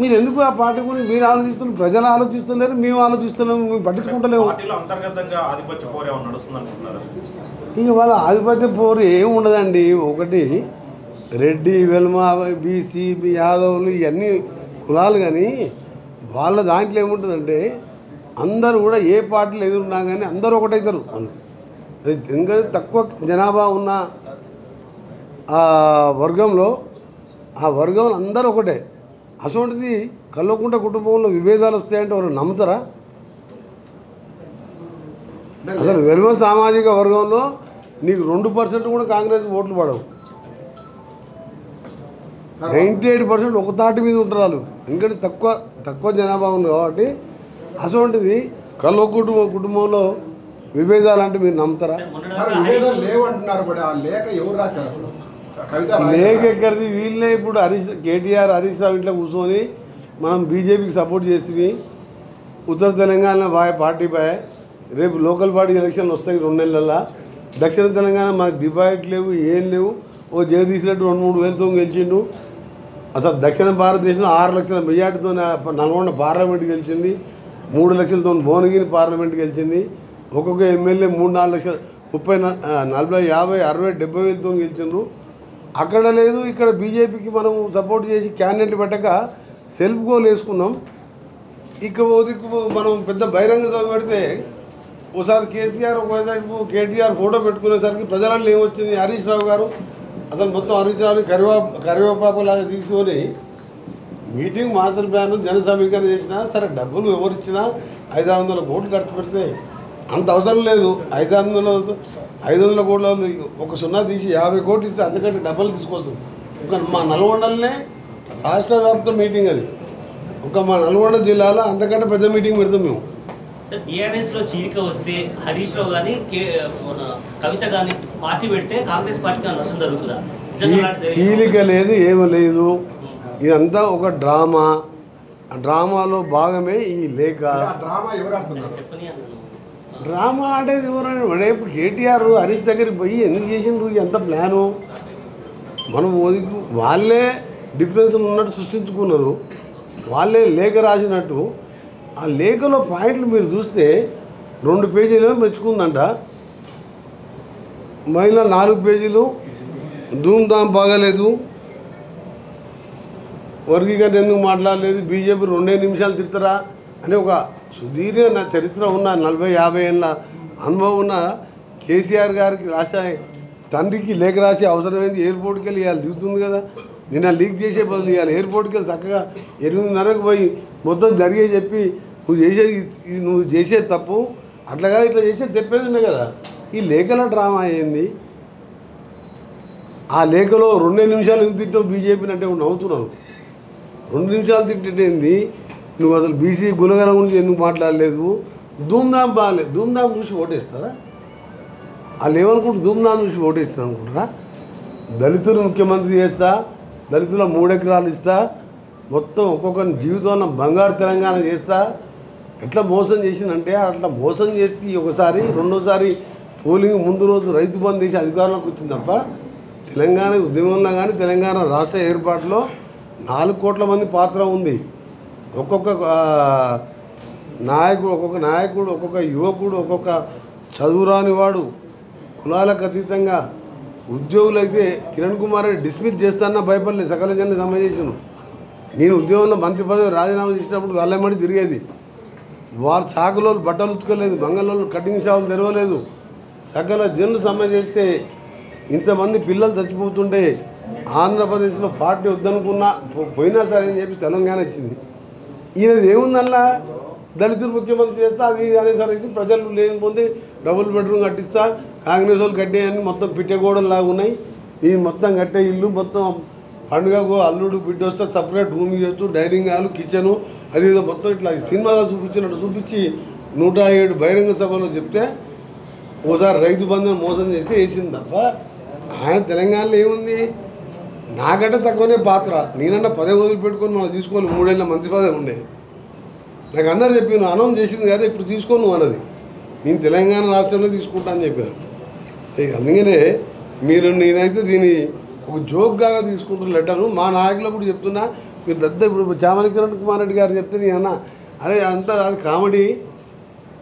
మీరు ఎందుకు ఆ పార్టీ గురించి మీరు ఆలోచిస్తున్నారు? ప్రజలు ఆలోచిస్తున్నారు, మేము ఆలోచిస్తున్నాము, మేము పట్టించుకుంటలేము. ఇక వాళ్ళ ఆధిపత్య పోరు ఏమి ఉండదండి. ఒకటి రెడ్డి, వెల్మ, బీసీ, యాదవులు ఇవన్నీ కులాలు, కానీ వాళ్ళ దాంట్లో ఏముంటుందంటే అందరూ కూడా ఏ పార్టీలు ఎదురున్నా కానీ అందరూ ఒకటవుతారు. అది ఇంకా తక్కువ జనాభా ఉన్న ఆ వర్గంలో అందరూ ఒకటే. అటువంటిది కల్వకుంట్ల కుటుంబంలో విభేదాలు వస్తాయంటే ఎవరు నమ్ముతారా? అసలు వెల్మ సామాజిక వర్గంలో నీకు 2% కూడా కాంగ్రెస్ ఓట్లు పడవు. 98% ఒక తాటి మీద ఉంటారు వాళ్ళు. ఎందుకంటే తక్కువ జనాభా ఉంది కాబట్టి. అటువంటిది కల్వ కుటుంబంలో విభేదాలు అంటే మీరు నమ్ముతారా? లేఖ ఎక్కడిది? వీళ్ళే ఇప్పుడు కేటీఆర్ హరీష్ రావు ఇంట్లో కూర్చొని మనం బీజేపీకి సపోర్ట్ చేస్తే ఉత్తర తెలంగాణ పార్టీపై రేపు లోకల్ బాడీ ఎలక్షన్లు వస్తాయి 2 నెలల్లో. దక్షిణ తెలంగాణ మనకు డిపాజిట్ లేవు, ఏం లేవు. ఓ జగదీష్ రెడ్డి 2-3 వేలతో గెలిచిండు. అసలు దక్షిణ భారతదేశంలో 6 లక్షల మెజార్టీతో నల్గొండ పార్లమెంట్ గెలిచింది, 3 లక్షలతో భువనగిరి పార్లమెంట్ గెలిచింది. ఒక్కొక్క ఎమ్మెల్యే 3-4 లక్షలు 30, 40, 50, 60, 70 వేలతో గెలిచిండ్రు. అక్కడ లేదు. ఇక్కడ బీజేపీకి మనం సపోర్ట్ చేసి క్యాండిడేట్లు పెట్టక సెల్ఫ్ గోల్ వేసుకున్నాం. ఇక్కడ మనం పెద్ద బహిరంగ సభ పెడితే ఒకసారి కేసీఆర్, ఒకసారి కేటీఆర్ ఫోటో పెట్టుకునేసరికి ప్రజలలో ఏమొచ్చింది? హరీష్ రావు గారు అసలు మొత్తం హరీష్ రావుని కరివేపాకులాగా తీసుకొని మీటింగ్ మాస్టర్ ప్లాన్ జన సమీకరణ చేసినా సరే, డబ్బులు ఎవరిచ్చినా 500 కోట్లు ఖర్చు పెడితే అంత అవసరం లేదు. 500 కోట్ల ఒక 0 తీసి 50 కోట్లు ఇస్తే అంతకంటే డబ్బులు తీసుకోవచ్చు. ఒక మా నల్గొండలనే రాష్ట్ర వ్యాప్త మీటింగ్ అది. ఒక మా నల్గొండ జిల్లాలో అంతకంటే పెద్ద మీటింగ్ పెడతాం మేము. సార్, బీఆర్ఎస్లో చీలిక వస్తే హరీష్ రావు కానీ కవిత కానీ పార్టీ పెడితే కాంగ్రెస్ పార్టీకి నష్టం జరుగుతుందా? చీలిక లేదు, ఏమీ లేదు. ఇదంతా ఒక డ్రామా. ఆ డ్రామాలో భాగమే ఈ లేఖ. డ్రామా ఆడేది ఎవరైనా రేపు కేటీఆర్ హరీష్ దగ్గరికి పోయి ఎందుకు చేసిండ్రు ఎంత ప్లాను? మనం వాళ్ళే డిఫరెన్స్ ఉన్నట్టు సృష్టించుకున్నారు. వాళ్ళే లేఖ రాసినట్టు. ఆ లేఖలో పాయింట్లు మీరు చూస్తే 2 పేజీలు మెచ్చుకుందంట. మహిళ 4 పేజీలు ధూమ్ధామ్ బాగాలేదు, వర్గీకరణ ఎందుకు మాట్లాడలేదు, బీజేపీ 2 నిమిషాలు తిడతారా అని ఒక సుదీర్ఘ చరిత్ర ఉన్న 40-50 ఏళ్ళ అనుభవం ఉన్న కేసీఆర్ గారికి రాసే తండ్రికి లేఖ రాసే అవసరమైంది. ఎయిర్పోర్ట్కి వెళ్ళి ఇవాళ దిగుతుంది కదా. నిన్న లీక్ చేసే బదులు ఇవాళ ఎయిర్పోర్ట్కి వెళ్ళి చక్కగా 8:30కు పోయి మొత్తం జరిగే చెప్పి నువ్వు చేసేది తప్పు, అట్లా కదా ఇట్లా చేసేది చెప్పేది ఉండే కదా. ఈ లేఖల డ్రామా అయ్యింది. ఆ లేఖలో 2 నిమిషాలు ఎందుకు తిట్టావు బీజేపీని అంటే నవ్వుతున్నారు. 2 నిమిషాలు తిట్టేది. నువ్వు అసలు బీసీ గులగల గురించి ఎందుకు మాట్లాడలేదు? ధూమ్ధామ్ బాగాలేదు. ధూమ్ధామ్ చూసి ఓటేస్తారా? వాళ్ళు ఏమనుకుంటారు? ధూమ్ధామ్ చూసి ఓటేస్తారు అనుకుంటారా? దళితులు ముఖ్యమంత్రి చేస్తా, దళితుల 3 ఎకరాలు ఇస్తా, మొత్తం ఒక్కొక్కరి జీవితంలో బంగారు తెలంగాణ చేస్తా. ఎట్లా మోసం చేసిందంటే అట్లా మోసం చేసి ఒకసారి, రెండోసారి పోలింగ్ ముందు రోజు రైతు బంధు చేసి అధికారంలోకి వచ్చింది తప్ప తెలంగాణ ఉద్యమంలో కానీ తెలంగాణ రాష్ట్ర ఏర్పాటులో 4 కోట్ల మంది పాత్ర ఉంది. ఒక్కొక్క నాయకుడు, ఒక్కొక్క యువకుడు, ఒక్కొక్క చదువురాని వాడు, కులాలకు అతీతంగా ఉద్యోగులు అయితే కిరణ్ కుమార్ రెడ్డి డిస్మిస్ చేస్తానన్నా భయపడలేదు. సకల జన సమావేశం. నేను ఉద్యోగంలో మంత్రి పదవి రాజీనామా చేసినప్పుడు వాళ్ళమ్మడి తిరిగేది. వారు చాకులో బట్టలు ఉతుకోలేదు, మంగళలో కటింగ్ షాపులు తెరవలేదు. సకల జనులు సమ్మె చేస్తే ఇంతమంది పిల్లలు చచ్చిపోతుంటే ఆంధ్రప్రదేశ్లో పార్టీ వద్దనుకున్నా పోయినా సరే అని చెప్పి తెలంగాణ ఇచ్చింది. ఈయనది ఏముందల్లా దళితులు ముఖ్యమంత్రి చేస్తా అది అనేసరికి ప్రజలు లేకపోతే డబుల్ బెడ్రూమ్ కట్టిస్తా, కాంగ్రెస్ వాళ్ళు కట్టేయని మొత్తం పిట్టగోడల్లాగా ఉన్నాయి. ఈ మొత్తం కట్టే ఇల్లు మొత్తం పండుగకు అల్లుడు బిడ్డ వస్తే సపరేట్ రూమ్ చేయొచ్చు, డైనింగ్ హాల్, కిచెను, అది మొత్తం ఇట్లా సినిమాగా చూపించినట్టు చూపించి 107 బహిరంగ సభలో చెప్తే ఓసారి రైతు బంధం మోసం చేస్తే వేసింది తప్ప ఆయన తెలంగాణలో ఏముంది? నాకంటే తక్కువనే పాత్ర. నేనంటే పదవి వదిలిపెట్టుకొని మనం తీసుకోవాలి. 3 ఏళ్ళ మంత్రి పదవి ఉండే. నాకు అందరూ చెప్పి నువ్వు అనౌన్స్ చేసింది కదా ఇప్పుడు తీసుకోను నువ్వు అన్నది. నేను తెలంగాణ రాష్ట్రంలో తీసుకుంటా అని చెప్పిన. అందుకనే నేనైతే దీన్ని ఒక జోక్గా తీసుకుంటున్న లెటరు మా నాయకులకు కూడా చెప్తున్నా. మీరు పెద్ద ఇప్పుడు చామల కిరణ్ కుమార్ రెడ్డి గారు చెప్తే నీ అన్న అరే అంతా అది కామెడీ